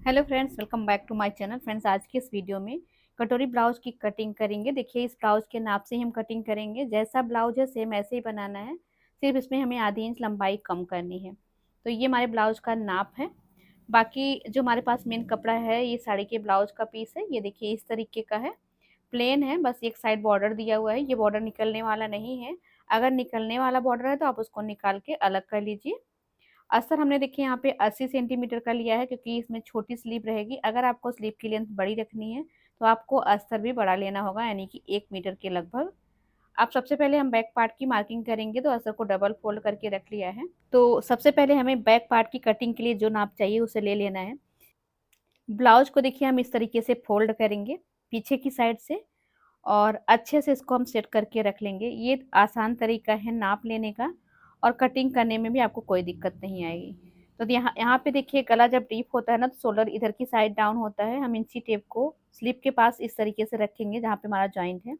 Hello friends, welcome back to my channel. Friends, आज के इस वीडियो में कटोरी ब्लाउज की कटिंग करेंगे। देखिए, इस ब्लाउज के नाप से ही हम कटिंग करेंगे। जैसा ब्लाउज है सेम ऐसे ही बनाना है, सिर्फ इसमें हमें आधी इंच लंबाई कम करनी है। तो ये हमारे ब्लाउज का नाप है। बाकी जो हमारे पास मेन कपड़ा है, ये साड़ी के ब्लाउज का पीस है। ये देखिए इस तरीके का है, प्लेन है, बस एक साइड बॉर्डर दिया हुआ है। ये बॉर्डर निकलने वाला नहीं है। अगर निकलने वाला बॉर्डर है तो आप उसको निकाल के अलग कर लीजिए। अस्तर हमने देखिए यहाँ पे 80 सेंटीमीटर का लिया है, क्योंकि इसमें छोटी स्लीव रहेगी। अगर आपको स्लीव की लेंथ बड़ी रखनी है तो आपको अस्तर भी बड़ा लेना होगा, यानी कि 1 मीटर के लगभग। अब सबसे पहले हम बैक पार्ट की मार्किंग करेंगे, तो अस्तर को डबल फोल्ड करके रख लिया है। तो सबसे पहले हमें बैक पार्ट की कटिंग के लिए जो नाप चाहिए उसे ले लेना है। ब्लाउज को देखिए हम इस तरीके से फोल्ड करेंगे पीछे की साइड से, और अच्छे से इसको हम सेट करके रख लेंगे। ये आसान तरीका है नाप लेने का, और कटिंग करने में भी आपको कोई दिक्कत नहीं आएगी। तो यहाँ यहाँ पे देखिए, गला जब डीप होता है ना, तो शोल्डर इधर की साइड डाउन होता है। हम इंची टेप को स्लिप के पास इस तरीके से रखेंगे जहाँ पे हमारा जॉइंट है,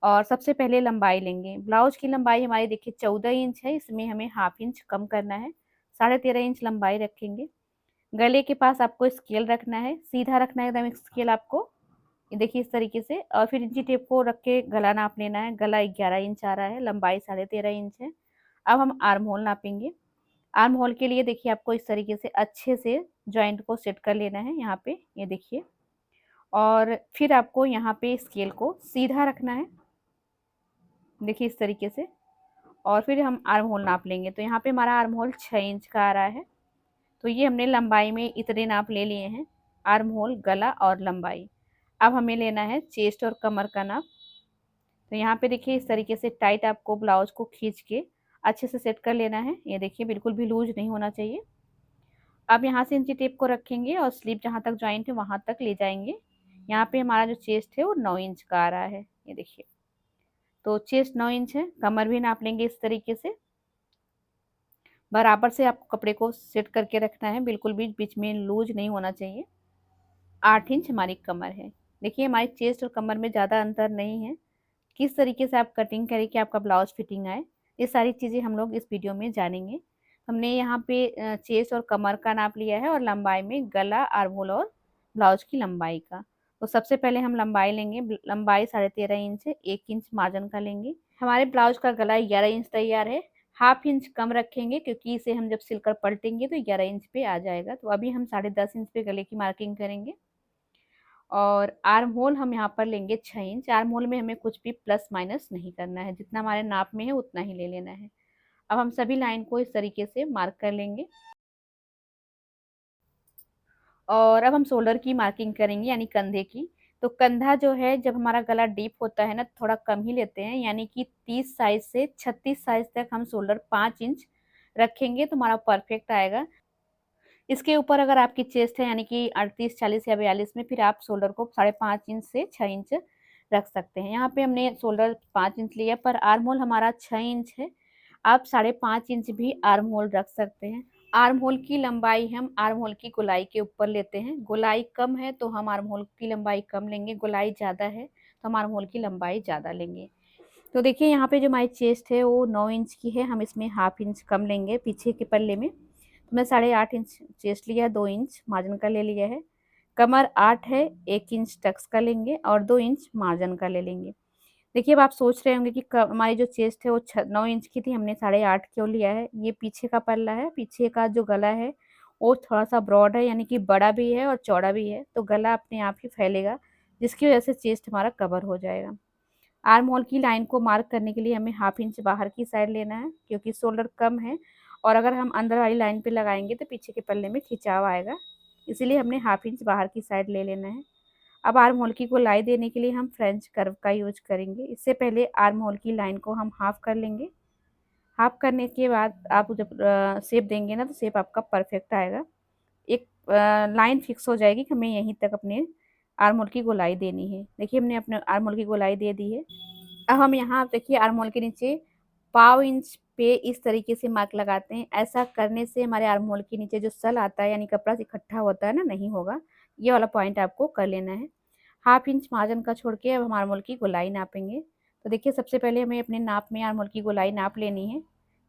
और सबसे पहले लंबाई लेंगे। ब्लाउज की लंबाई हमारी देखिए 14 इंच है, इसमें हमें हाफ इंच कम करना है। 13.5 इंच लंबाई रखेंगे। गले के पास आपको स्केल रखना है, सीधा रखना है एकदम स्केल आपको। ये देखिए इस तरीके से, और फिर इंची टेप को रख के गला नाप लेना है। गला 11 इंच आ रहा है, लंबाई 13.5 इंच है। अब हम आर्म होल नापेंगे। आर्म होल के लिए देखिए आपको इस तरीके से अच्छे से जॉइंट को सेट कर लेना है यहाँ पे, ये देखिए। और फिर आपको यहाँ पे स्केल को सीधा रखना है, देखिए इस तरीके से। और फिर हम आर्म होल नाप लेंगे। तो यहाँ पे हमारा आर्म होल 6 इंच का आ रहा है। तो ये हमने लंबाई में इतने नाप ले लिए हैं, आर्म होल, गला और लंबाई। अब हमें लेना है चेस्ट और कमर का नाप। तो यहाँ पे देखिए इस तरीके से टाइट आपको ब्लाउज को खींच के अच्छे से सेट कर लेना है। ये देखिए बिल्कुल भी लूज नहीं होना चाहिए। अब यहाँ से इंची टेप को रखेंगे और स्लीव जहाँ तक जॉइंट है वहां तक ले जाएंगे। यहाँ पे हमारा जो चेस्ट है वो 9 इंच का आ रहा है, ये देखिए। तो चेस्ट 9 इंच है, कमर भी नाप लेंगे इस तरीके से। बराबर से आपको कपड़े को सेट करके रखना है, बिल्कुल भी बीच में लूज नहीं होना चाहिए। 8 इंच हमारी कमर है। देखिए हमारी चेस्ट और कमर में ज़्यादा अंतर नहीं है। किस तरीके से आप कटिंग करें कि आपका ब्लाउज फिटिंग आए, ये सारी चीज़ें हम लोग इस वीडियो में जानेंगे। हमने यहाँ पे चेस्ट और कमर का नाप लिया है, और लंबाई में गला, आर्म होल और ब्लाउज की लंबाई का। तो सबसे पहले हम लंबाई लेंगे। लंबाई 13.5 इंच है, 1 इंच मार्जिन का लेंगे। हमारे ब्लाउज का गला 11 इंच तैयार है। हाफ इंच कम रखेंगे, क्योंकि इसे हम जब सिलकर पलटेंगे तो 11 इंच पे आ जाएगा। तो अभी हम 10.5 इंच पे गले की मार्किंग करेंगे। और आर्म होल हम यहाँ पर लेंगे 6 इंच। आर्म होल में हमें कुछ भी प्लस माइनस नहीं करना है, जितना हमारे नाप में है उतना ही ले लेना है। अब हम सभी लाइन को इस तरीके से मार्क कर लेंगे। और अब हम शोल्डर की मार्किंग करेंगे, यानी कंधे की। तो कंधा जो है, जब हमारा गला डीप होता है ना, थोड़ा कम ही लेते हैं, यानी कि 30 साइज से 36 साइज तक हम शोल्डर 5 इंच रखेंगे तो हमारा परफेक्ट आएगा। इसके ऊपर अगर आपकी चेस्ट है, यानी कि 38, 40 या 42 में, फिर आप शोल्डर को 5.5 इंच से 6 इंच रख सकते हैं। यहाँ पे हमने शोल्डर 5 इंच लिया, पर आर्म होल हमारा 6 इंच है। आप 5.5 इंच भी आर्म होल रख सकते हैं। आर्म होल की लंबाई हम आर्म होल की गोलाई के ऊपर लेते हैं। गोलाई कम है तो हम आर्म होल की लंबाई कम लेंगे, गोलाई ज़्यादा है तो हम आर्म होल की लंबाई ज़्यादा लेंगे। तो देखिए यहाँ पे जो हमारी चेस्ट है वो 9 इंच की है, हम इसमें हाफ इंच कम लेंगे पीछे के पल्ले में। तो मैं 8.5 इंच चेस्ट लिया है, 2 इंच मार्जिन का ले लिया है। कमर 8 है, 1 इंच टक्स का लेंगे और 2 इंच मार्जिन का ले लेंगे। देखिए, अब आप सोच रहे होंगे कि हमारी जो चेस्ट है वो 9 इंच की थी, हमने 8.5 क्यों लिया है। ये पीछे का पल्ला है, पीछे का जो गला है वो थोड़ा सा ब्रॉड है, यानी कि बड़ा भी है और चौड़ा भी है, तो गला अपने आप ही फैलेगा, जिसकी वजह से चेस्ट हमारा कवर हो जाएगा। आर्म होल की लाइन को मार्क करने के लिए हमें हाफ इंच बाहर की साइड लेना है, क्योंकि शोल्डर कम है, और अगर हम अंदर वाली लाइन पे लगाएंगे तो पीछे के पल्ले में खिंचाव आएगा, इसीलिए हमने हाफ इंच बाहर की साइड ले लेना है। अब आर्म होल की गोलाई देने के लिए हम फ्रेंच कर्व का यूज करेंगे। इससे पहले आर्म होल की लाइन को हम हाफ कर लेंगे। हाफ करने के बाद आप जब शेप देंगे ना, तो शेप आपका परफेक्ट आएगा। एक लाइन फिक्स हो जाएगी कि हमें यहीं तक अपने आर्म होल की गोलाई देनी है। देखिए हमने अपने आर्म होल की गोलाई दे दी है। अब हम यहाँ देखिए आर्म होल के नीचे 1/4 इंच पे इस तरीके से मार्क लगाते हैं। ऐसा करने से हमारे आर्म होल के नीचे जो सल आता है, यानी कपड़ा इकट्ठा होता है ना, नहीं होगा। ये वाला पॉइंट आपको कर लेना है। हाफ इंच मार्जिन का छोड़ के अब हम आर्म होल की गोलाई नापेंगे। तो देखिए सबसे पहले हमें अपने नाप में आर्म होल की गोलाई नाप लेनी है।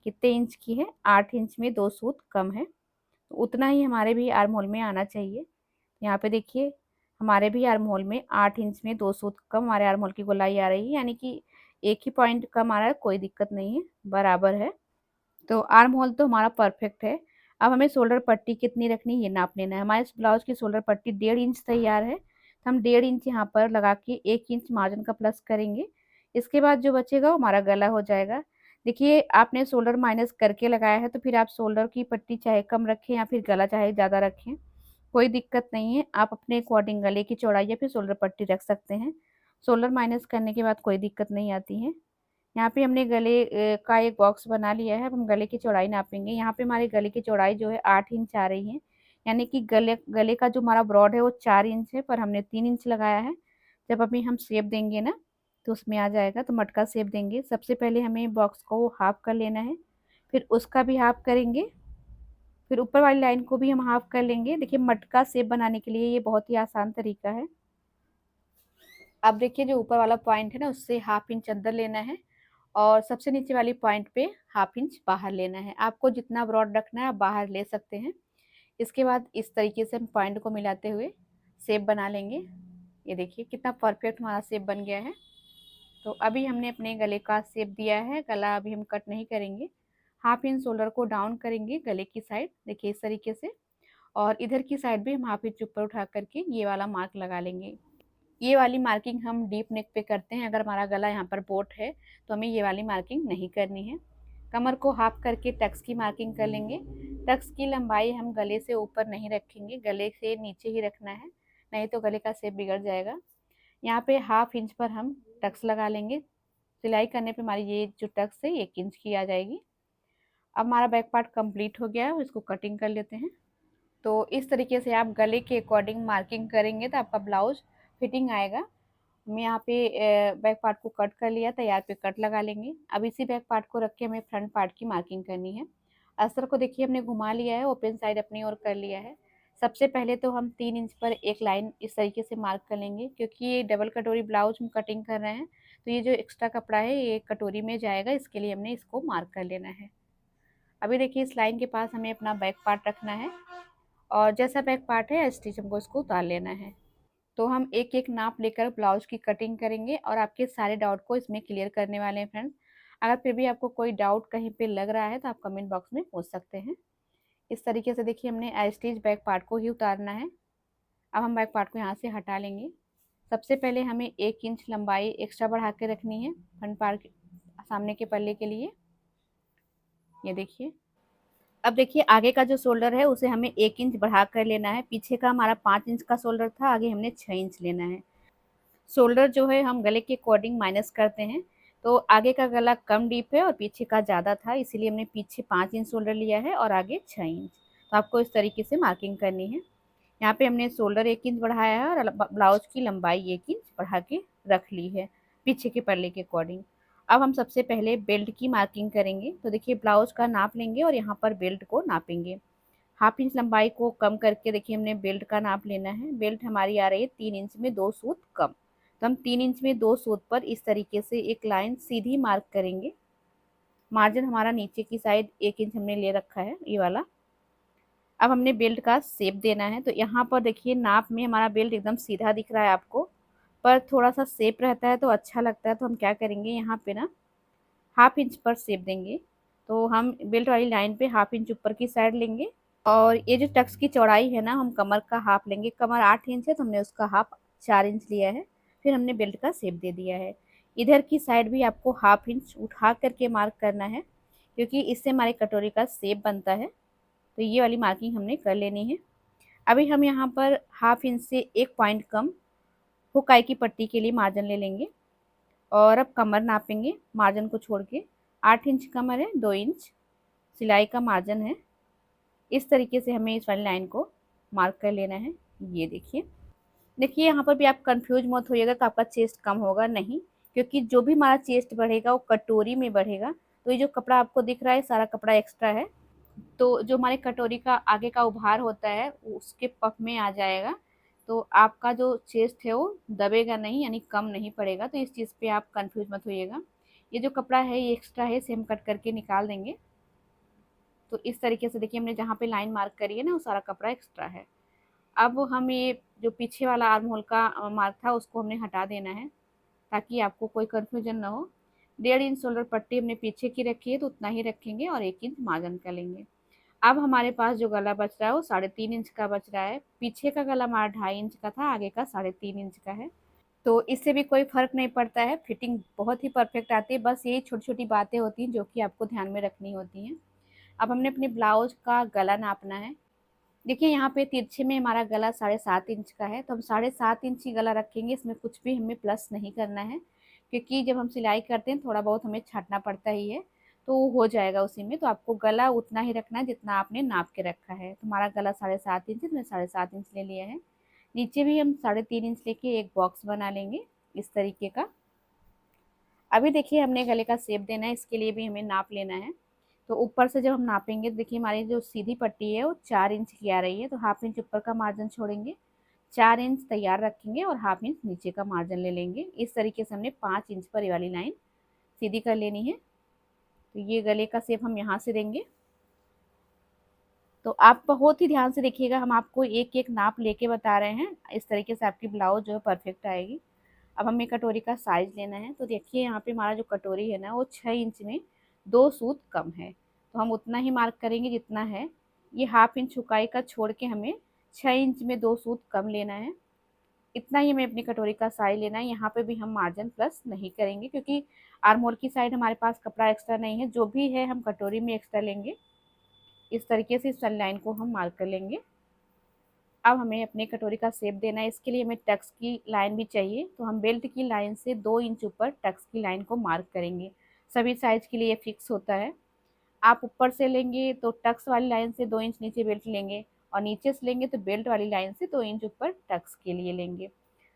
कितने इंच की है? 8 इंच में 2 सूत कम है, तो उतना ही हमारे भी आर्म होल में आना चाहिए। यहाँ पे देखिए हमारे भी आर्म होल में 8 इंच में 2 सूत कम हमारे आर्म होल की गोलाई आ रही है, यानी कि एक ही पॉइंट कम आ रहा है, कोई दिक्कत नहीं है, बराबर है। तो आर्म होल तो हमारा परफेक्ट है। अब हमें शोल्डर पट्टी कितनी रखनी है ये नाप लेना है। हमारे इस ब्लाउज की शोल्डर पट्टी 1.5 इंच तैयार है, तो हम 1.5 इंच यहाँ पर लगा के 1 इंच मार्जिन का प्लस करेंगे। इसके बाद जो बचेगा वो हमारा गला हो जाएगा। देखिए आपने शोल्डर माइनस करके लगाया है, तो फिर आप शोल्डर की पट्टी चाहे कम रखें या फिर गला चाहे ज़्यादा रखें, कोई दिक्कत नहीं है। आप अपने अकॉर्डिंग गले की चौड़ाई या फिर शोल्डर पट्टी रख सकते हैं। शोल्डर माइनस करने के बाद कोई दिक्कत नहीं आती है। यहाँ पे हमने गले का एक बॉक्स बना लिया है। अब हम गले की चौड़ाई नापेंगे। यहाँ पे हमारे गले की चौड़ाई जो है 8 इंच आ रही है, यानी कि गले गले का जो हमारा ब्रॉड है वो 4 इंच है, पर हमने 3 इंच लगाया है। जब अभी हम शेप देंगे ना तो उसमें आ जाएगा, तो मटका शेप देंगे। सबसे पहले हमें बॉक्स को हाफ कर लेना है, फिर उसका भी हाफ करेंगे, फिर ऊपर वाली लाइन को भी हम हाफ कर लेंगे। देखिए मटका शेप बनाने के लिए ये बहुत ही आसान तरीका है। अब देखिए जो ऊपर वाला पॉइंट है ना उससे हाफ इंच अंदर लेना है और सबसे नीचे वाली पॉइंट पे हाफ इंच बाहर लेना है। आपको जितना ब्रॉड रखना है आप बाहर ले सकते हैं। इसके बाद इस तरीके से हम पॉइंट को मिलाते हुए शेप बना लेंगे। ये देखिए कितना परफेक्ट हमारा शेप बन गया है। तो अभी हमने अपने गले का शेप दिया है। गला अभी हम कट नहीं करेंगे, हाफ इंच शोल्डर को डाउन करेंगे गले की साइड, देखिए इस तरीके से। और इधर की साइड भी हम हाफ इंच ऊपर उठा करके ये वाला मार्क लगा लेंगे। ये वाली मार्किंग हम डीप नेक पे करते हैं। अगर हमारा गला यहाँ पर बोट है तो हमें ये वाली मार्किंग नहीं करनी है। कमर को हाफ करके टक्स की मार्किंग कर लेंगे। टक्स की लंबाई हम गले से ऊपर नहीं रखेंगे, गले से नीचे ही रखना है, नहीं तो गले का शेप बिगड़ जाएगा। यहाँ पे हाफ इंच पर हम टक्स लगा लेंगे। सिलाई करने पे हमारी ये जो टक्स है 1 इंच की आ जाएगी। अब हमारा बैक पार्ट कंप्लीट हो गया है, इसको कटिंग कर लेते हैं। तो इस तरीके से आप गले के अकॉर्डिंग मार्किंग करेंगे तो आपका ब्लाउज फिटिंग आएगा। मैं यहाँ पे बैक पार्ट को कट कर लिया, तैयार पे कट लगा लेंगे। अब इसी बैक पार्ट को रख के हमें फ्रंट पार्ट की मार्किंग करनी है। अस्तर को देखिए हमने घुमा लिया है, ओपन साइड अपनी ओर कर लिया है। सबसे पहले तो हम 3 इंच पर एक लाइन इस तरीके से मार्क कर लेंगे, क्योंकि ये डबल कटोरी ब्लाउज हम कटिंग कर रहे हैं, तो ये जो एक्स्ट्रा कपड़ा है ये कटोरी में जाएगा, इसके लिए हमने इसको मार्क कर लेना है। अभी देखिए इस लाइन के पास हमें अपना बैक पार्ट रखना है और जैसा बैक पार्ट है स्टिच हमको इसको उतार लेना है। तो हम एक एक नाप लेकर ब्लाउज की कटिंग करेंगे और आपके सारे डाउट को इसमें क्लियर करने वाले हैं फ्रेंड्स। अगर फिर भी आपको कोई डाउट कहीं पे लग रहा है तो आप कमेंट बॉक्स में पूछ सकते हैं। इस तरीके से देखिए हमने स्टिच बैक पार्ट को ही उतारना है। अब हम बैक पार्ट को यहाँ से हटा लेंगे। सबसे पहले हमें 1 इंच लंबाई एक्स्ट्रा बढ़ा के रखनी है फ्रंट पार्ट सामने के पल्ले के लिए। ये देखिए अब देखिए आगे का जो शोल्डर है उसे हमें 1 इंच बढ़ा कर लेना है। पीछे का हमारा 5 इंच का शोल्डर था, आगे हमने 6 इंच लेना है। शोल्डर जो है हम गले के अकॉर्डिंग माइनस करते हैं, तो आगे का गला कम डीप है और पीछे का ज़्यादा था, इसीलिए हमने पीछे 5 इंच शोल्डर लिया है और आगे 6 इंच। तो आपको इस तरीके से मार्किंग करनी है। यहाँ पे हमने शोल्डर 1 इंच बढ़ाया है और ब्लाउज की लंबाई 1 इंच बढ़ा के रख ली है पीछे के पल्ले के अकॉर्डिंग। अब हम सबसे पहले बेल्ट की मार्किंग करेंगे। तो देखिए ब्लाउज का नाप लेंगे और यहाँ पर बेल्ट को नापेंगे। हाफ इंच लंबाई को कम करके देखिए हमने बेल्ट का नाप लेना है। बेल्ट हमारी आ रही है 3 इंच में 2 सूत कम, तो हम 3 इंच में 2 सूत पर इस तरीके से एक लाइन सीधी मार्क करेंगे। मार्जिन हमारा नीचे की साइड 1 इंच हमने ले रखा है ये वाला। अब हमने बेल्ट का शेप देना है। तो यहाँ पर देखिए नाप में हमारा बेल्ट एकदम सीधा दिख रहा है आपको, पर थोड़ा सा शेप रहता है तो अच्छा लगता है। तो हम क्या करेंगे यहाँ पे ना हाफ इंच पर शेप देंगे। तो हम बेल्ट वाली लाइन पे हाफ इंच ऊपर की साइड लेंगे और ये जो टक्स की चौड़ाई है ना हम कमर का हाफ लेंगे। कमर 8 इंच है तो हमने उसका हाफ 4 इंच लिया है। फिर हमने बेल्ट का शेप दे दिया है। इधर की साइड भी आपको हाफ इंच उठा करके मार्क करना है, क्योंकि इससे हमारे कटोरी का शेप बनता है। तो ये वाली मार्किंग हमने कर लेनी है। अभी हम यहाँ पर हाफ इंच से 1 पॉइंट कम हुकाई की पट्टी के लिए मार्जिन ले लेंगे और अब कमर नापेंगे मार्जिन को छोड़ के। 8 इंच कमर है, 2 इंच सिलाई का मार्जिन है। इस तरीके से हमें इस वाली लाइन को मार्क कर लेना है। ये देखिए देखिए यहाँ पर भी आप कंफ्यूज मत होइएगा कि आपका चेस्ट कम होगा, नहीं, क्योंकि जो भी हमारा चेस्ट बढ़ेगा वो कटोरी में बढ़ेगा। तो ये जो कपड़ा आपको दिख रहा है सारा कपड़ा एक्स्ट्रा है, तो जो हमारे कटोरी का आगे का उभार होता है उसके पफ में आ जाएगा। तो आपका जो चेस्ट है वो दबेगा नहीं, यानी कम नहीं पड़ेगा। तो इस चीज़ पे आप कंफ्यूज मत होइएगा। ये जो कपड़ा है ये एक्स्ट्रा है, इसे हम कट करके निकाल देंगे। तो इस तरीके से देखिए हमने जहाँ पे लाइन मार्क करी है ना वो सारा कपड़ा एक्स्ट्रा है। अब हम ये जो पीछे वाला आर्म होल का मार्क था उसको हमने हटा देना है, ताकि आपको कोई कन्फ्यूजन ना हो। 1.5 इंच शोल्डर पट्टी हमने पीछे की रखी है तो उतना ही रखेंगे और 1 इंच मार्जिन का लेंगे। अब हमारे पास जो गला बच रहा है वो 3.5 इंच का बच रहा है। पीछे का गला हमारा 2.5 इंच का था, आगे का 3.5 इंच का है। तो इससे भी कोई फर्क नहीं पड़ता है, फिटिंग बहुत ही परफेक्ट आती है। बस यही छोटी छोटी बातें होती हैं जो कि आपको ध्यान में रखनी होती हैं। अब हमने अपने ब्लाउज का गला नापना है। देखिए यहाँ पे तिरछे में हमारा गला 7.5 इंच का है, तो हम 7.5 इंच ही गला रखेंगे। इसमें कुछ भी हमें प्लस नहीं करना है, क्योंकि जब हम सिलाई करते हैं थोड़ा बहुत हमें छाटना पड़ता ही है, तो वो हो जाएगा उसी में। तो आपको गला उतना ही रखना है जितना आपने नाप के रखा है। तो हमारा गला 7.5 इंच है, तो मैं 7.5 इंच ले लिया है। नीचे भी हम 3.5 इंच लेके एक बॉक्स बना लेंगे इस तरीके का। अभी देखिए हमने गले का शेप देना है, इसके लिए भी हमें नाप लेना है। तो ऊपर से जब हम नापेंगे तो देखिए हमारी जो सीधी पट्टी है वो 4 इंच की आ रही है, तो हाफ इंच ऊपर का मार्जिन छोड़ेंगे, 4 इंच तैयार रखेंगे और हाफ इंच नीचे का मार्जिन ले लेंगे। इस तरीके से हमने 5 इंच पर ये वाली लाइन सीधी कर लेनी है। तो ये गले का शेप हम यहाँ से देंगे। तो आप बहुत ही ध्यान से देखिएगा, हम आपको एक एक नाप लेके बता रहे हैं। इस तरीके से आपकी ब्लाउज जो है परफेक्ट आएगी। अब हमें कटोरी का साइज लेना है। तो देखिए यहाँ पे हमारा जो कटोरी है ना वो 6 इंच में 2 सूत कम है, तो हम उतना ही मार्क करेंगे जितना है। ये हाफ इंच चुकाई का छोड़ के हमें 6 इंच में 2 सूत कम लेना है। इतना ही हमें अपनी कटोरी का साइज लेना है। यहाँ पे भी हम मार्जिन प्लस नहीं करेंगे, क्योंकि आर्म होल की साइड हमारे पास कपड़ा एक्स्ट्रा नहीं है। जो भी है हम कटोरी में एक्स्ट्रा लेंगे। इस तरीके से इस लाइन को हम मार्क कर लेंगे। अब हमें अपने कटोरी का शेप देना है। इसके लिए हमें टक्स की लाइन भी चाहिए, तो हम बेल्ट की लाइन से 2 इंच ऊपर टक्स की लाइन को मार्क करेंगे। सभी साइज के लिए ये फिक्स होता है। आप ऊपर से लेंगे तो टक्स वाली लाइन से 2 इंच नीचे बेल्ट लेंगे, और नीचे से लेंगे तो बेल्ट वाली लाइन से 2 इंच ऊपर टक्स के लिए लेंगे।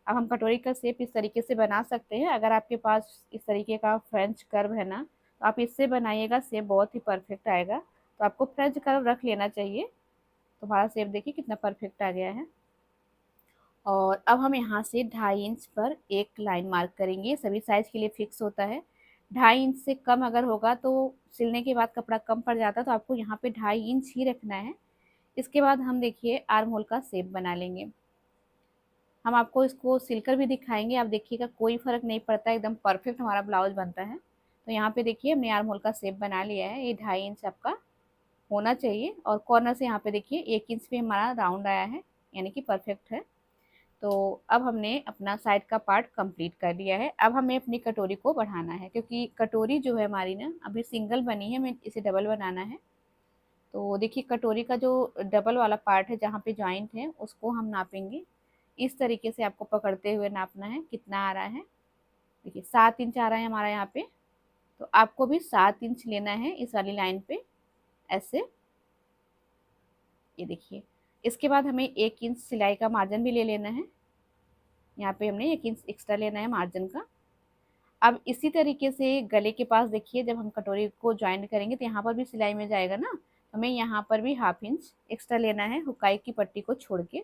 अब हम कटोरी का शेप इस तरीके से बना सकते हैं। अगर आपके पास इस तरीके का फ्रेंच कर्व है ना, तो आप इससे बनाइएगा, शेप बहुत ही परफेक्ट आएगा। तो आपको फ्रेंच कर्व रख लेना चाहिए। तो हमारा शेप देखिए कितना परफेक्ट आ गया है। और अब हम यहाँ से 2.5 इंच पर एक लाइन मार्क करेंगे। सभी साइज के लिए फिक्स होता है। 2.5 इंच से कम अगर होगा तो सिलने के बाद कपड़ा कम पड़ जाता है, तो आपको यहाँ पे 2.5 इंच ही रखना है। इसके बाद हम देखिए आर्म होल का शेप बना लेंगे। हम आपको इसको सिलकर भी दिखाएंगे, आप देखिएगा कोई फर्क नहीं पड़ता, एकदम परफेक्ट हमारा ब्लाउज बनता है। तो यहाँ पे देखिए हमने आर्म होल का शेप बना लिया है। ये 2.5 इंच आपका होना चाहिए, और कॉर्नर से यहाँ पे देखिए 1 इंच पे हमारा राउंड आया है, यानी कि परफेक्ट है। तो अब हमने अपना साइड का पार्ट कंप्लीट कर लिया है। अब हमें अपनी कटोरी को बढ़ाना है, क्योंकि कटोरी जो है हमारी ना अभी सिंगल बनी है, हमें इसे डबल बनाना है। तो देखिए कटोरी का जो डबल वाला पार्ट है जहाँ पे जॉइंट है उसको हम नापेंगे। इस तरीके से आपको पकड़ते हुए नापना है कितना आ रहा है। देखिए 7 इंच आ रहा है हमारा यहाँ पे, तो आपको भी 7 इंच लेना है इस वाली लाइन पे, ऐसे। ये देखिए, इसके बाद हमें 1 इंच सिलाई का मार्जिन भी ले लेना है। यहाँ पे हमने 1 इंच एक्स्ट्रा लेना है मार्जिन का। अब इसी तरीके से गले के पास देखिए जब हम कटोरी को ज्वाइन करेंगे तो यहाँ पर भी सिलाई में जाएगा ना, हमें यहाँ पर भी हाफ इंच एक्स्ट्रा लेना है हुकाई की पट्टी को छोड़ के।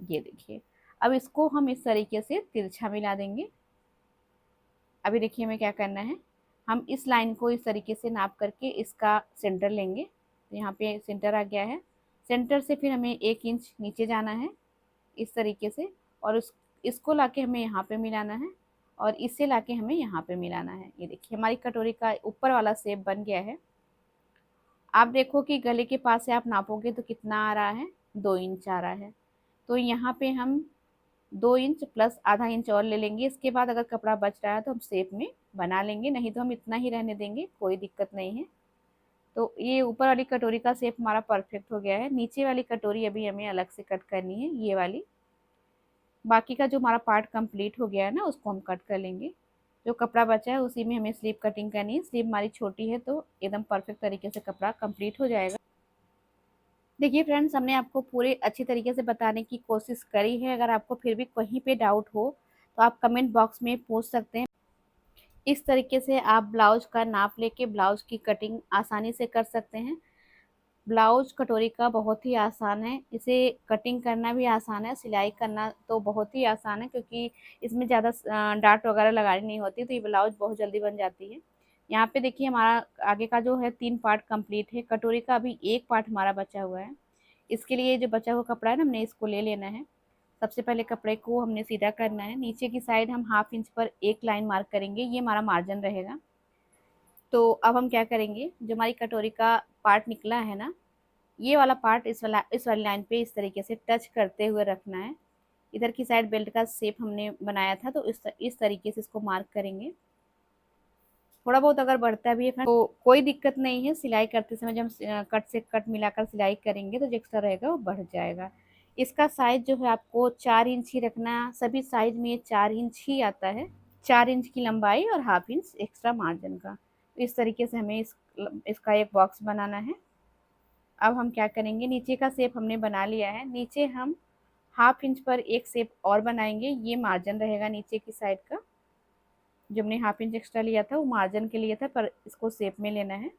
ये देखिए, अब इसको हम इस तरीके से तिरछा मिला देंगे। अभी देखिए हमें क्या करना है, हम इस लाइन को इस तरीके से नाप करके इसका सेंटर लेंगे। तो यहाँ पे सेंटर आ गया है। सेंटर से फिर हमें 1 इंच नीचे जाना है इस तरीके से, और इसको लाके हमें यहाँ पे मिलाना है, और इसे लाके हमें यहाँ पे मिलाना है। ये देखिए हमारी कटोरी का ऊपर वाला शेप बन गया है। आप देखो कि गले के पास से आप नापोगे तो कितना आ रहा है, 2 इंच आ रहा है। तो यहाँ पे हम 2 इंच प्लस आधा इंच और ले लेंगे। इसके बाद अगर कपड़ा बच रहा है तो हम शेप में बना लेंगे, नहीं तो हम इतना ही रहने देंगे, कोई दिक्कत नहीं है। तो ये ऊपर वाली कटोरी का शेप हमारा परफेक्ट हो गया है। नीचे वाली कटोरी अभी हमें अलग से कट करनी है, ये वाली। बाकी का जो हमारा पार्ट कंप्लीट हो गया है ना उसको हम कट कर लेंगे। जो कपड़ा बचा है उसी में हमें स्लीव कटिंग करनी है। स्लीव हमारी छोटी है तो एकदम परफेक्ट तरीके से कपड़ा कंप्लीट हो जाएगा। देखिए फ्रेंड्स, हमने आपको पूरे अच्छी तरीके से बताने की कोशिश करी है। अगर आपको फिर भी कहीं पे डाउट हो तो आप कमेंट बॉक्स में पूछ सकते हैं। इस तरीके से आप ब्लाउज का नाप लेके ब्लाउज की कटिंग आसानी से कर सकते हैं। ब्लाउज कटोरी का बहुत ही आसान है, इसे कटिंग करना भी आसान है, सिलाई करना तो बहुत ही आसान है, क्योंकि इसमें ज़्यादा डार्ट वगैरह लगानी नहीं होती, तो ये ब्लाउज बहुत जल्दी बन जाती है। यहाँ पे देखिए हमारा आगे का जो है 3 पार्ट कंप्लीट है, कटोरी का अभी एक पार्ट हमारा बचा हुआ है। इसके लिए जो बचा हुआ कपड़ा है ना, हमने इसको ले लेना है। सबसे पहले कपड़े को हमने सीधा करना है। नीचे की साइड हम 1/2 इंच पर एक लाइन मार्क करेंगे, ये हमारा मार्जिन रहेगा। तो अब हम क्या करेंगे, जो हमारी कटोरी का पार्ट निकला है ना, ये वाला पार्ट इस वाली लाइन पे इस तरीके से टच करते हुए रखना है। इधर की साइड बेल्ट का शेप हमने बनाया था, तो इस तरीके से इसको मार्क करेंगे। थोड़ा बहुत अगर बढ़ता भी है तो कोई दिक्कत नहीं है, सिलाई करते समय जब हम कट से कट मिलाकर सिलाई करेंगे तो जो एक्स्ट्रा रहेगा वो बढ़ जाएगा। इसका साइज जो है आपको 4 इंच ही रखना, सभी साइज में ये 4 इंच ही आता है। 4 इंच की लंबाई और 1/2 इंच एक्स्ट्रा मार्जिन का। तो इस तरीके से हमें इसका एक बॉक्स बनाना है। अब हम क्या करेंगे, नीचे का शेप हमने बना लिया है, नीचे हम 1/2 इंच पर एक शेप और बनाएंगे। ये मार्जिन रहेगा नीचे की साइड का। जो हमने 1/2 इंच एक्स्ट्रा लिया था वो मार्जिन के लिए था, पर इसको शेप में लेना है।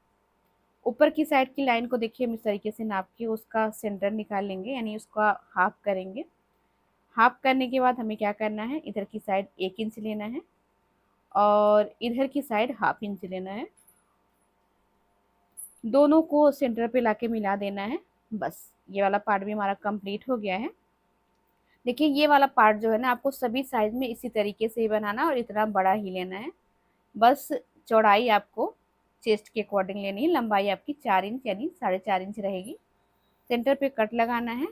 ऊपर की साइड की लाइन को देखिए हम इस तरीके से नाप के उसका सेंटर निकाल लेंगे, यानी उसका हाफ करेंगे। हाफ करने के बाद हमें क्या करना है, इधर की साइड 1 इंच लेना है और इधर की साइड 1/2 इंच लेना है। दोनों को सेंटर पे लाके मिला देना है। बस ये वाला पार्ट भी हमारा कंप्लीट हो गया है। देखिए ये वाला पार्ट जो है ना, आपको सभी साइज में इसी तरीके से ही बनाना और इतना बड़ा ही लेना है। बस चौड़ाई आपको चेस्ट के अकॉर्डिंग लेनी है। लंबाई आपकी 4 इंच यानी 4.5 इंच रहेगी। सेंटर पे कट लगाना है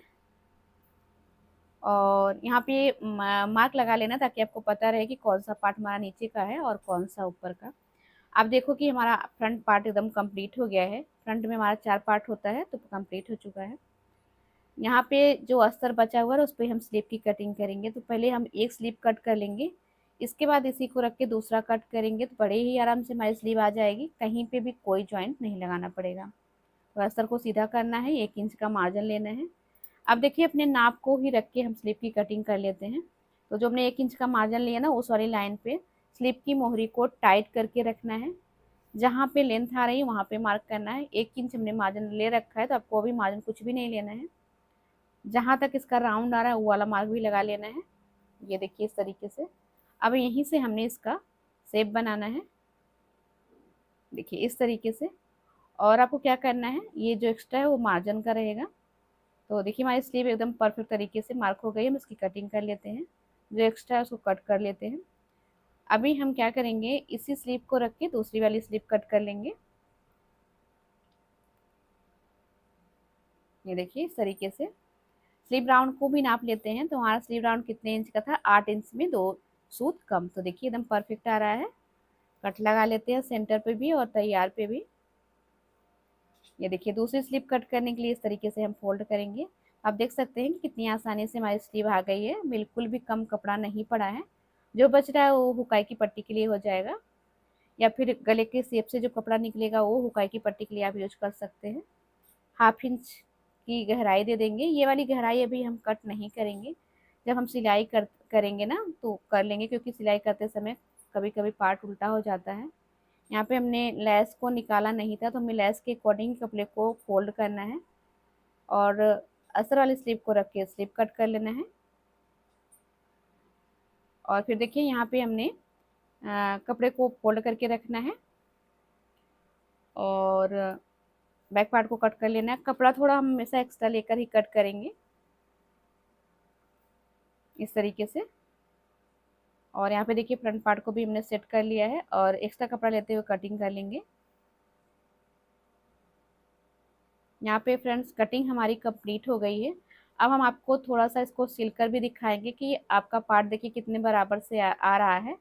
और यहाँ पे मार्क लगा लेना, ताकि आपको पता रहे कि कौन सा पार्ट हमारा नीचे का है और कौन सा ऊपर का। आप देखो कि हमारा फ्रंट पार्ट एकदम कंप्लीट हो गया है। फ्रंट में हमारा 4 पार्ट होता है, तो कंप्लीट हो चुका है। यहाँ पे जो अस्तर बचा हुआ है उस पर हम स्लीव की कटिंग करेंगे। तो पहले हम एक स्लीव कट कर लेंगे, इसके बाद इसी को रख के दूसरा कट करेंगे, तो बड़े ही आराम से हमारी स्लीव आ जाएगी। कहीं पे भी कोई जॉइंट नहीं लगाना पड़ेगा। तो अस्तर को सीधा करना है, 1 इंच का मार्जिन लेना है। अब देखिए अपने नाप को ही रख के हम स्लीव की कटिंग कर लेते हैं। तो जो हमने 1 इंच का मार्जिन लिया ना, उस वाली लाइन पे स्लीव की मोहरी को टाइट करके रखना है। जहाँ पे लेंथ आ रही है वहाँ पे मार्क करना है। 1 इंच हमने मार्जिन ले रखा है, तो आपको अभी मार्जिन कुछ भी नहीं लेना है। जहाँ तक इसका राउंड आ रहा है वो वाला मार्क भी लगा लेना है। ये देखिए इस तरीके से। अब यहीं से हमने इसका शेप बनाना है, देखिए इस तरीके से। और आपको क्या करना है, ये जो एक्स्ट्रा है वो मार्जिन का रहेगा। तो देखिए हमारी स्लीव एकदम परफेक्ट तरीके से मार्क हो गई है। हम इसकी कटिंग कर लेते हैं, जो एक्स्ट्रा है उसको कट कर लेते हैं। अभी हम क्या करेंगे, इसी स्लीव को रख के दूसरी वाली स्लीव कट कर लेंगे। ये देखिए इस तरीके से। स्लीव राउंड को भी नाप लेते हैं। तो हमारा स्लीव राउंड कितने इंच का था, 8 इंच में 2 सूत कम। तो देखिए एकदम परफेक्ट आ रहा है। कट लगा लेते हैं सेंटर पे भी और तैयार पे भी। ये देखिए दूसरी स्लीव कट करने के लिए इस तरीके से हम फोल्ड करेंगे। आप देख सकते हैं कि कितनी आसानी से हमारी स्लीव आ गई है, बिल्कुल भी कम कपड़ा नहीं पड़ा है। जो बच रहा है वो हुकाई की पट्टी के लिए हो जाएगा, या फिर गले के शेप से जो कपड़ा निकलेगा वो हुकाई की पट्टी के लिए आप यूज कर सकते हैं। 1/2 इंच की गहराई दे देंगे। ये वाली गहराई अभी हम कट नहीं करेंगे, जब हम सिलाई करेंगे ना तो कर लेंगे, क्योंकि सिलाई करते समय कभी कभी पार्ट उल्टा हो जाता है। यहाँ पे हमने लेस को निकाला नहीं था, तो हमें लेस के अकॉर्डिंग कपड़े को फोल्ड करना है और अस्तर वाली स्लीव को रख के स्लीव कट कर लेना है। और फिर देखिए यहाँ पे हमने कपड़े को फोल्ड करके रखना है और बैक पार्ट को कट कर लेना है। कपड़ा थोड़ा हम हमेशा एक्स्ट्रा लेकर ही कट करेंगे, इस तरीके से। और यहाँ पे देखिए फ्रंट पार्ट को भी हमने सेट कर लिया है और एक्स्ट्रा कपड़ा लेते हुए कटिंग कर लेंगे। यहाँ पे फ्रेंड्स कटिंग हमारी कंप्लीट हो गई है। अब हम आपको थोड़ा सा इसको सिलकर भी दिखाएंगे कि आपका पार्ट देखिए कितने बराबर से आ रहा है।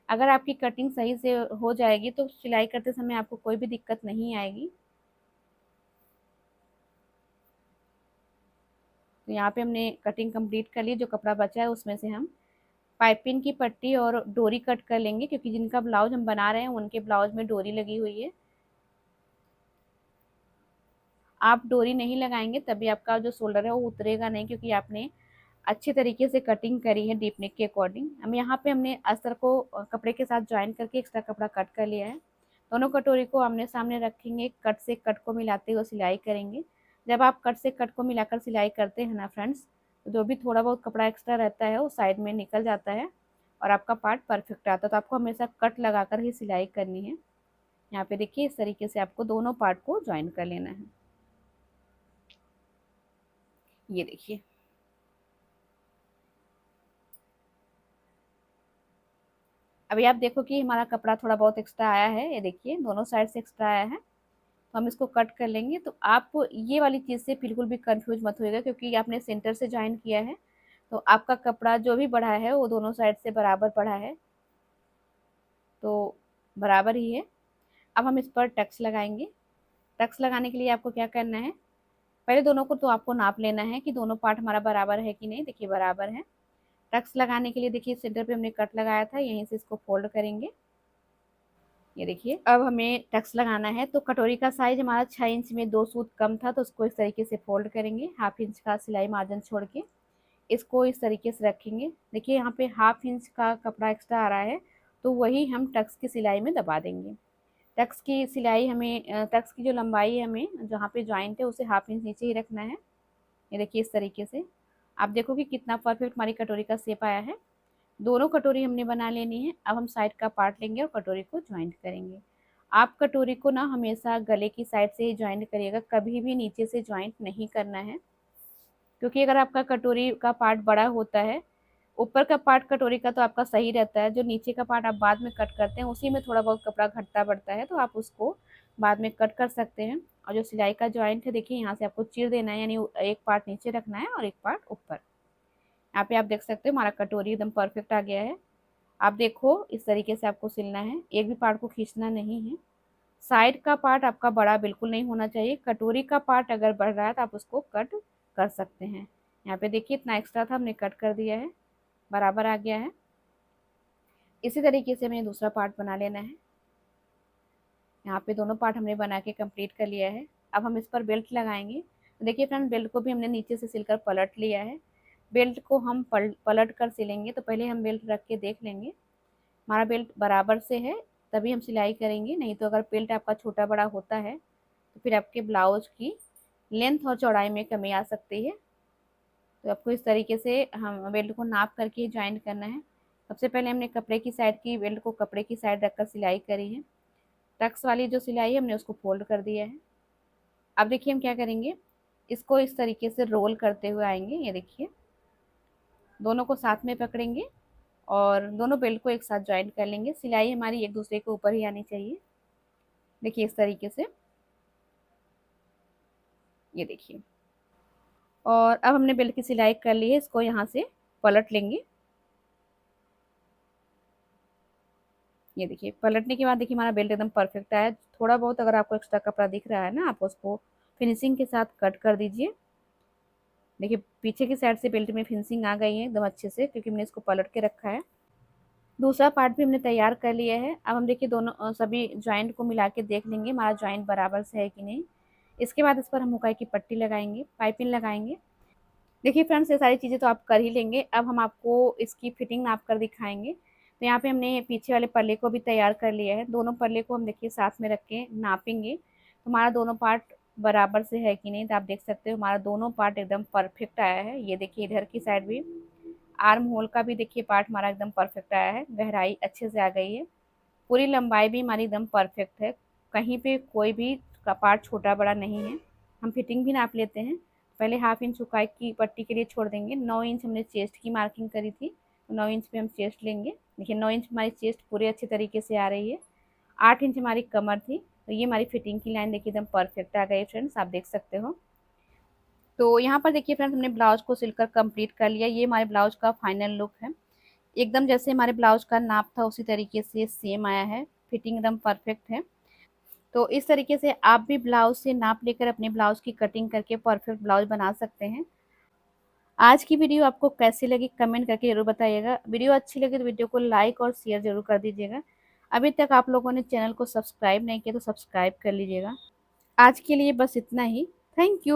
अगर आपकी कटिंग सही से हो जाएगी तो सिलाई करते समय आपको कोई भी दिक्कत नहीं आएगी। तो यहाँ पे हमने कटिंग कंप्लीट कर ली। जो कपड़ा बचा है उसमें से हम पाइपिंग की पट्टी और डोरी कट कर लेंगे, क्योंकि जिनका ब्लाउज हम बना रहे हैं उनके ब्लाउज में डोरी लगी हुई है। आप डोरी नहीं लगाएंगे तभी आपका जो शोल्डर है वो उतरेगा नहीं, क्योंकि आपने अच्छे तरीके से कटिंग करी है डीप नेक के अकॉर्डिंग। हम यहाँ पे हमने अस्तर को कपड़े के साथ ज्वाइन करके एक्स्ट्रा कपड़ा कट कर लिया है। दोनों कटोरी को आमने सामने रखेंगे, कट से कट को मिलाते हुए सिलाई करेंगे। जब आप कट से कट को मिलाकर सिलाई करते हैं ना फ्रेंड्स, तो जो भी थोड़ा बहुत कपड़ा एक्स्ट्रा रहता है वो साइड में निकल जाता है और आपका पार्ट परफेक्ट आता है। तो आपको हमेशा कट लगाकर ही सिलाई करनी है। यहाँ पे देखिए इस तरीके से आपको दोनों पार्ट को ज्वाइन कर लेना है। ये देखिए, अभी आप देखो कि हमारा कपड़ा थोड़ा बहुत एक्स्ट्रा आया है, ये देखिए दोनों साइड से एक्स्ट्रा आया है। तो हम इसको कट कर लेंगे। तो आप ये वाली चीज़ से बिल्कुल भी कंफ्यूज मत होइएगा, क्योंकि आपने सेंटर से जॉइन किया है, तो आपका कपड़ा जो भी बढ़ा है वो दोनों साइड से बराबर बढ़ा है, तो बराबर ही है। अब हम इस पर टक्स लगाएंगे। टक्स लगाने के लिए आपको क्या करना है, पहले दोनों को तो आपको नाप लेना है कि दोनों पार्ट हमारा बराबर है कि नहीं। देखिए बराबर है। टक्स लगाने के लिए देखिए सेंटर पे हमने कट लगाया था, यहीं से इसको फोल्ड करेंगे। ये देखिए, अब हमें टक्स लगाना है। तो कटोरी का साइज हमारा 6 इंच में 2 सूत कम था, तो उसको इस तरीके से फोल्ड करेंगे, 1/2 इंच का सिलाई मार्जिन छोड़ के इसको इस तरीके से रखेंगे। देखिए यहाँ पे 1/2 इंच का कपड़ा एक्स्ट्रा आ रहा है, तो वही हम टक्स की सिलाई में दबा देंगे। टक्स की सिलाई हमें टक्स की जो लंबाई है हमें जहाँ पे जॉइंट है उसे 1/2 इंच नीचे ही रखना है। ये देखिए इस तरीके से आप देखो कि कितना परफेक्ट हमारी कटोरी का शेप आया है। दोनों कटोरी हमने बना लेनी है। अब हम साइड का पार्ट लेंगे और कटोरी को ज्वाइंट करेंगे। आप कटोरी को ना हमेशा गले की साइड से ही ज्वाइंट करिएगा, कभी भी नीचे से ज्वाइंट नहीं करना है, क्योंकि अगर आपका कटोरी का पार्ट बड़ा होता है, ऊपर का पार्ट कटोरी का तो आपका सही रहता है, जो नीचे का पार्ट आप बाद में कट करते हैं उसी में थोड़ा बहुत कपड़ा घटता बढ़ता है, तो आप उसको बाद में कट कर सकते हैं। और जो सिलाई का ज्वाइंट है देखिए यहाँ से आपको चीर देना है, यानी एक पार्ट नीचे रखना है और एक पार्ट ऊपर। यहाँ पे आप देख सकते हो हमारा कटोरी एकदम परफेक्ट आ गया है। आप देखो इस तरीके से आपको सिलना है, एक भी पार्ट को खींचना नहीं है। साइड का पार्ट आपका बड़ा बिल्कुल नहीं होना चाहिए। कटोरी का पार्ट अगर बढ़ रहा है तो आप उसको कट कर सकते हैं। यहाँ पे देखिए इतना एक्स्ट्रा था, हमने कट कर दिया है, बराबर आ गया है। इसी तरीके से हमें दूसरा पार्ट बना लेना है। यहाँ पे दोनों पार्ट हमने बना के कंप्लीट कर लिया है। अब हम इस पर बेल्ट लगाएंगे। तो देखिए फ्रेंड, बेल्ट को भी हमने नीचे से सिलकर पलट लिया है। बेल्ट को हम पलट कर सिलेंगे, तो पहले हम बेल्ट रख के देख लेंगे हमारा बेल्ट बराबर से है, तभी हम सिलाई करेंगे। नहीं तो अगर बेल्ट आपका छोटा बड़ा होता है तो फिर आपके ब्लाउज की लेंथ और चौड़ाई में कमी आ सकती है। तो आपको इस तरीके से हम बेल्ट को नाप करके ज्वाइन करना है। सबसे पहले हमने कपड़े की साइड की बेल्ट को कपड़े की साइड रखकर सिलाई करी है। टक्स वाली जो सिलाई है हमने उसको फोल्ड कर दिया है। अब देखिए हम क्या करेंगे, इसको इस तरीके से रोल करते हुए आएंगे। ये देखिए दोनों को साथ में पकड़ेंगे और दोनों बेल्ट को एक साथ ज्वाइन कर लेंगे। सिलाई हमारी एक दूसरे के ऊपर ही आनी चाहिए। देखिए इस तरीके से, ये देखिए। और अब हमने बेल्ट की सिलाई कर ली है, इसको यहाँ से पलट लेंगे। ये देखिए पलटने के बाद देखिए हमारा बेल्ट एकदम परफेक्ट आया है। थोड़ा बहुत अगर आपको एक्स्ट्रा कपड़ा दिख रहा है ना, आप उसको फिनिशिंग के साथ कट कर दीजिए। देखिए पीछे की साइड से बेल्ट में फिनिशिंग आ गई है एकदम अच्छे से, क्योंकि हमने इसको पलट के रखा है। दूसरा पार्ट भी हमने तैयार कर लिया है। अब हम देखिए दोनों सभी ज्वाइंट को मिला के देख लेंगे हमारा ज्वाइंट बराबर से है कि नहीं। इसके बाद इस पर हम हुकाई की पट्टी लगाएंगे, पाइपिंग लगाएंगे। देखिए फ्रेंड्स, ये सारी चीज़ें तो आप कर ही लेंगे। अब हम आपको इसकी फिटिंग नाप कर दिखाएंगे। तो यहाँ पे हमने पीछे वाले पल्ले को भी तैयार कर लिया है। दोनों पल्ले को हम देखिए साथ में रख के नापेंगे, तो हमारा दोनों पार्ट बराबर से है कि नहीं। तो आप देख सकते हो हमारा दोनों पार्ट एकदम परफेक्ट आया है। ये देखिए इधर की साइड भी, आर्म होल का भी देखिए पार्ट हमारा एकदम परफेक्ट आया है, गहराई अच्छे से आ गई है। पूरी लंबाई भी हमारी एकदम परफेक्ट है, कहीं पे कोई भी का पार्ट छोटा बड़ा नहीं है। हम फिटिंग भी नाप लेते हैं। पहले 1/2 इंच हुकाई की पट्टी के लिए छोड़ देंगे। 9 इंच हमने चेस्ट की मार्किंग करी थी, तो 9 इंच पे हम चेस्ट लेंगे। देखिए 9 इंच हमारी चेस्ट पूरे अच्छे तरीके से आ रही है। 8 इंच हमारी कमर थी, तो ये हमारी फिटिंग की लाइन देखिए एकदम परफेक्ट आ गई फ्रेंड्स, आप देख सकते हो। तो यहाँ पर देखिए फ्रेंड्स, हमने ब्लाउज को सिलकर कंप्लीट कर लिया। ये हमारे ब्लाउज का फाइनल लुक है। एकदम जैसे हमारे ब्लाउज का नाप था उसी तरीके से सेम आया है, फिटिंग एकदम परफेक्ट है। तो इस तरीके से आप भी ब्लाउज से नाप लेकर अपने ब्लाउज की कटिंग करके परफेक्ट ब्लाउज बना सकते हैं। आज की वीडियो आपको कैसी लगी कमेंट करके जरूर बताइएगा। वीडियो अच्छी लगी तो वीडियो को लाइक और शेयर जरूर कर दीजिएगा। अभी तक आप लोगों ने चैनल को सब्सक्राइब नहीं किया तो सब्सक्राइब कर लीजिएगा। आज के लिए बस इतना ही। Thank you.